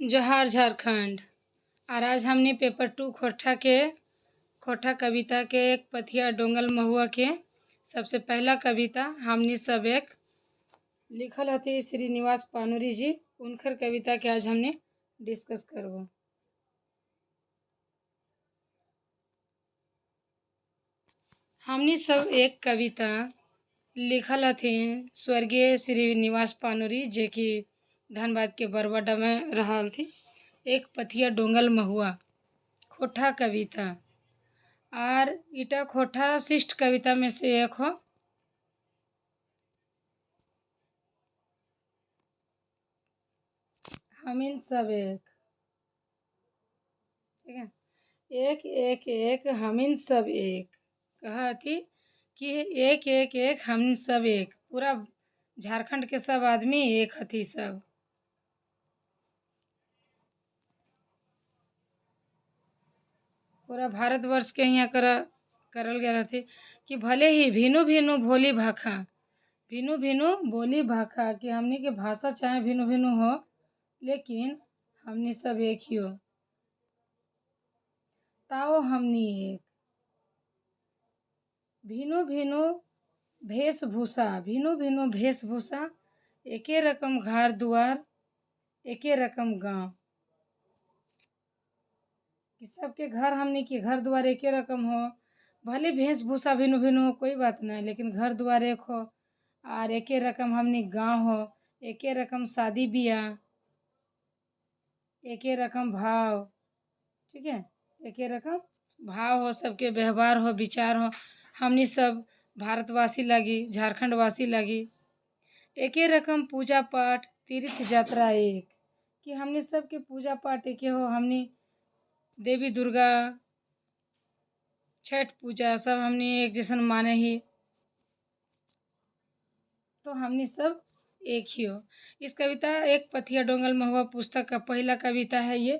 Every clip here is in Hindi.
जोहार झारखंड। और आज हमने पेपर 2 खोटा कविता के एक पथिया डोंगल महुआ के सबसे पहला कविता हमने सब एक लिखल हती श्रीनिवास पानुरी जी। उनकर कविता के आज हमने डिस्कस करबो। हमने सब एक कविता लिखल हथिन स्वर्गीय श्रीनिवास पानुरी जे कि धनबाद के बरवाडा में रहल थी। एक पथिया डोंगल महुआ खोटा कविता और इटा खोटा शिष्ट कविता में से एक हो। हमिन सब एक, ठीक है। एक एक एक हमिन सब एक कहा थी कि एक एक एक हमिन सब एक, पूरा झारखंड के सब आदमी एक हथी। सब पूरा भारतवर्ष के यहाँ करल गया थे कि भले ही भिनु भिनु भोली भाखा, भिनु भिनु बोली भाखा, कि हमनी के भाषा चाहे भिनु भिनु हो लेकिन हमनी सब एक ही हो। ताओ हमनी एक, भिनु भिनु वेशभूषा, भिनु भिनु वेशभूषा, एके रकम घर दुआर, एके रकम गांव। कि सबके घर हमनी के घर द्वार एके रकम हो, भले वेशभूषा भिनु भिनु हो कोई बात नहीं, लेकिन घर द्वार एक हो। और एके रकम हमनी गांव हो, एके रकम शादी ब्याह, एके रकम भाव, ठीक है। एके रकम भाव हो, सबके व्यवहार हो, विचार हो। हमनी सब भारतवासी लगी, झारखंड वासी लगी एके रकम पूजा पाठ, तीर्थ यात्रा एक, कि हमनी सबके पूजा पाठ एके हो। हमनी देवी दुर्गा, छठ पूजा सब हमनी एक जैसन माने ही, तो हमनी सब एक ही हो। इस कविता एक पथिया डोंगल महुआ पुस्तक का पहला कविता है ये।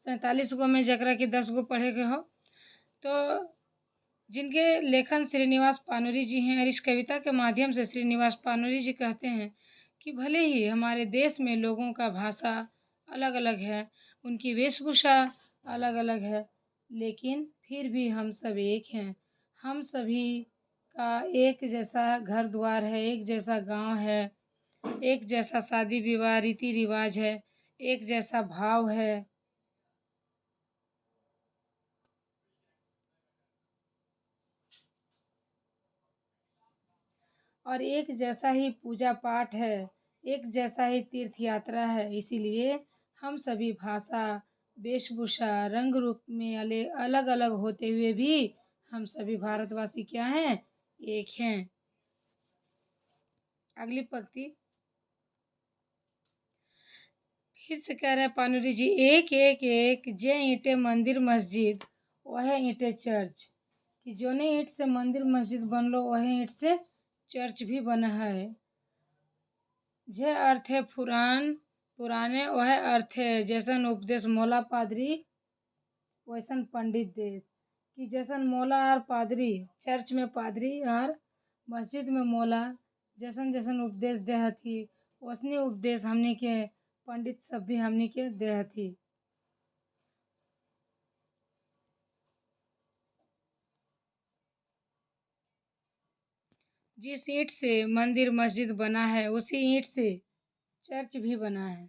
47 गो में जकरा कि 10 गो पढ़े के हो, तो जिनके लेखन श्रीनिवास पानुरी जी हैं। और इस कविता के माध्यम से श्रीनिवास पानुरी जी कहते हैं कि भले ही हमारे देश में लोगों का भाषा अलग अलग है, उनकी वेशभूषा अलग अलग है, लेकिन फिर भी हम सब एक हैं। हम सभी का एक जैसा घर द्वार है, एक जैसा गांव है, एक जैसा शादी विवाह रीति रिवाज है, एक जैसा भाव है, और एक जैसा ही पूजा पाठ है, एक जैसा ही तीर्थ यात्रा है। इसीलिए हम सभी भाषा, वेशभूषा, रंग रूप में अलग अलग होते हुए भी हम सभी भारतवासी क्या हैं, एक हैं। अगली पंक्ति फिर से कह रहे हैं पानुरी जी, एक एक एक जे ईंटे मंदिर मस्जिद वह ईंटे चर्च, कि जोने ईंट से मंदिर मस्जिद बनलो वह ईंट से चर्च भी बना है। जे अर्थ है पुराने वह अर्थ है, जैसन उपदेश मौला पादरी वैसन पंडित देत, कि जैसन मौला और पादरी, चर्च में पादरी और मस्जिद में मौला जैसन जैसन उपदेश दे हथी, वैसने उपदेश हमनी के पंडित सब भी हमनी के दे हथी। जिस ईंट से मंदिर मस्जिद बना है उसी ईंट से चर्च भी बना है।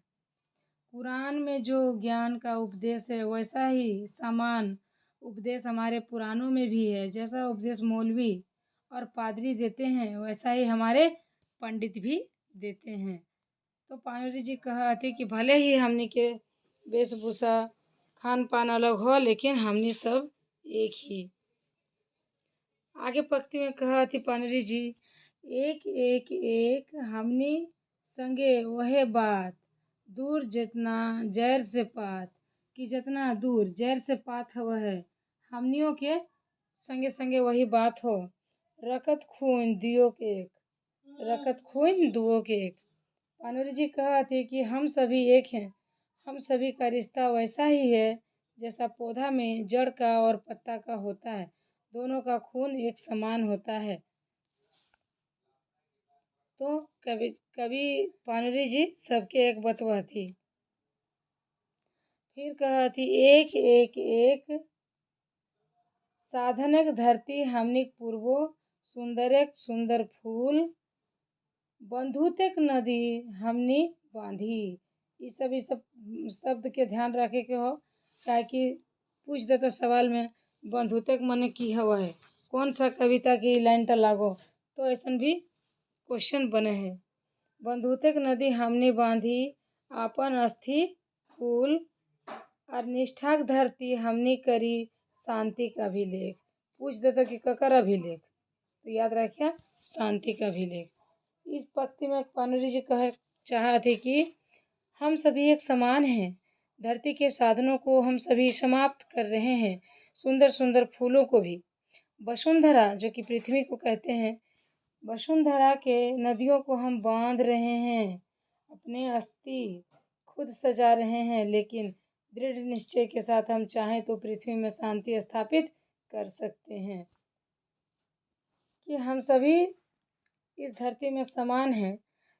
कुरान में जो ज्ञान का उपदेश है वैसा ही समान उपदेश हमारे पुराणों में भी है। जैसा उपदेश मौलवी और पादरी देते हैं वैसा ही हमारे पंडित भी देते हैं। तो पानुरी जी कहा थे कि भले ही हमनी के वेशभूषा खान पान अलग हो, लेकिन हमनी सब एक ही। आगे पंक्ति में कहा थी पानुरी जी, एक एक एक हमनी संगे वह बात, दूर जितना जैर से पात, कि जितना दूर जैर से पात है वह हमनियों के संगे संगे वही बात हो। रकत खून दियो के एक, रकत खून दुओ के एक। पानुरी जी कहा थे कि हम सभी एक हैं। हम सभी का रिश्ता वैसा ही है जैसा पौधा में जड़ का और पत्ता का होता है, दोनों का खून एक समान होता है। तो कवि पानुरी जी सबके एक बतवा थी। फिर कहा थी एक एक एक साधनक धरती हमनिक पूर्वो सुंदरक सुंदर फूल बंधुतक नदी हमनी बांधी। इस सब शब्द के ध्यान रखे के हो, काहे कि पूछ दे तो सवाल में बंधुतक मने की हवा है, कौन सा कविता की लाइन टा लागो, तो ऐसा भी क्वेश्चन बने हैं। बंधुतक नदी हमने बांधी आपन अस्थि फूल और निष्ठाक धरती हमने करी शांति का अभिलेख। पूछ देता कि ककर अभिलेख, तो याद रखिए शांति का अभिलेख। इस पंक्ति में पानुरी जी कह चाहा थे कि हम सभी एक समान हैं, धरती के साधनों को हम सभी समाप्त कर रहे हैं, सुंदर सुंदर फूलों को भी। वसुंधरा जो कि पृथ्वी को कहते हैं, वसुंधरा के नदियों को हम बांध रहे हैं, अपने अस्थि खुद सजा रहे हैं, लेकिन दृढ़ निश्चय के साथ हम चाहें तो पृथ्वी में शांति स्थापित कर सकते हैं। कि हम सभी इस धरती में समान हैं,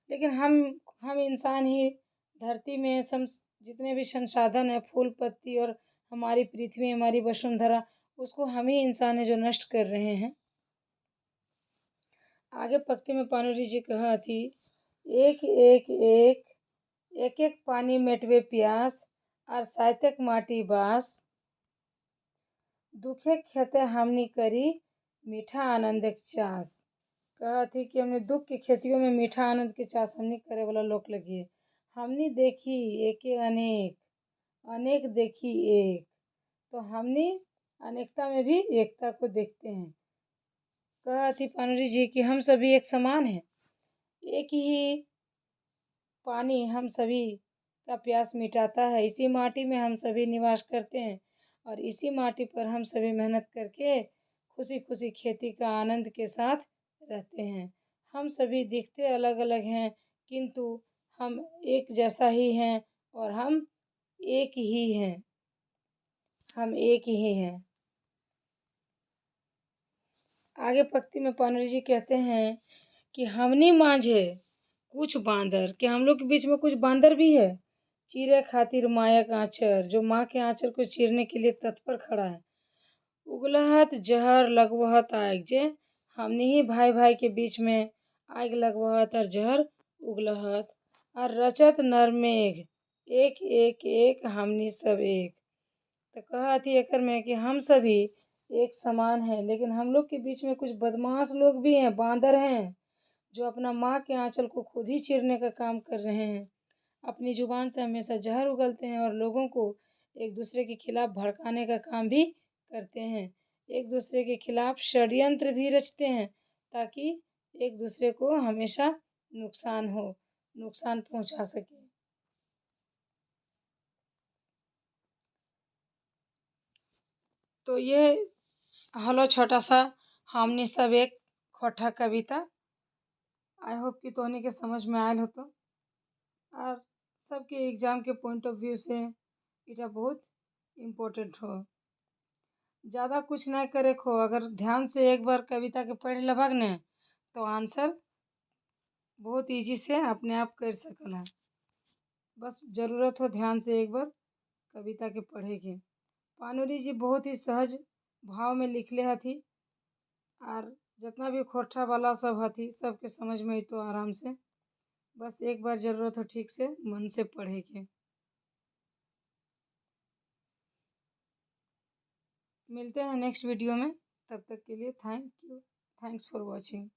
लेकिन हम इंसान ही धरती में जितने भी संसाधन है, फूल पत्ती और हमारी पृथ्वी, हमारी वसुंधरा, उसको हम ही इंसान है जो नष्ट कर रहे हैं। आगे पंक्ति में पानुरी जी कहा थी एक एक एक एक एक पानी मेटवे प्यास और साहित्यक माटी बास दुखे खेते हमनी करी मीठा आनंद के चास। कहा थी कि हमने दुख की खेतियों में मीठा आनंद के चास हमनी करे वाला लोक लगी है। हमनी देखी एक अनेक अनेक देखी एक, तो हमनी अनेकता में भी एकता को देखते हैं। कहा थी पानुरी जी कि हम सभी एक समान हैं, एक ही पानी हम सभी का प्यास मिटाता है, इसी माटी में हम सभी निवास करते हैं और इसी माटी पर हम सभी मेहनत करके खुशी खुशी खेती का आनंद के साथ रहते हैं। हम सभी दिखते अलग अलग हैं, किंतु हम एक जैसा ही हैं और हम एक ही हैं, हम एक ही हैं। आगे पंक्ति में पानुरी जी कहते हैं कि हमनी मांझे कुछ बांदर, कि हम लोग के बीच में कुछ बांदर भी है, चीरे खातिर माया का आंचर, जो माँ के आंचर को चीरने के लिए तत्पर खड़ा है। उगलहत जहर लगवहत आग, जे हमनी ही भाई भाई के बीच में आग लगवहत और जहर उगलहत और रचत नरमेघ एक एक एक हमनी सब एक। तो कहा थी एकर में कि हम सभी एक समान हैं, लेकिन हम लोग के बीच में कुछ बदमाश लोग भी हैं, बांदर हैं, जो अपना माँ के आंचल को खुद ही चीरने का काम कर रहे हैं। अपनी जुबान से हमेशा जहर उगलते हैं और लोगों को एक दूसरे के खिलाफ भड़काने का काम भी करते हैं, एक दूसरे के खिलाफ षड्यंत्र भी रचते हैं, ताकि एक दूसरे को हमेशा नुकसान पहुंचा सके। तो ये हलो छोटा सा हमने सब एक खोटा कविता, आई होप कि तोहनी के समझ में आयल हो तो, और सबके एग्जाम के पॉइंट ऑफ व्यू से इटा बहुत इम्पोर्टेंट हो। ज़्यादा कुछ ना करे खो, अगर ध्यान से एक बार कविता के पढ़ लेबक ने तो आंसर बहुत इजी से अपने आप कर सकल है। बस ज़रूरत हो ध्यान से एक बार कविता के पढ़े के। पानुरी जी बहुत ही सहज भाव में लिखले हथी, और जितना भी खोटा वाला सब हथी सबके समझ में तो आराम से, बस एक बार ज़रूरत हो ठीक से मन से पढ़े के। मिलते हैं नेक्स्ट वीडियो में, तब तक के लिए thank you, thanks for watching.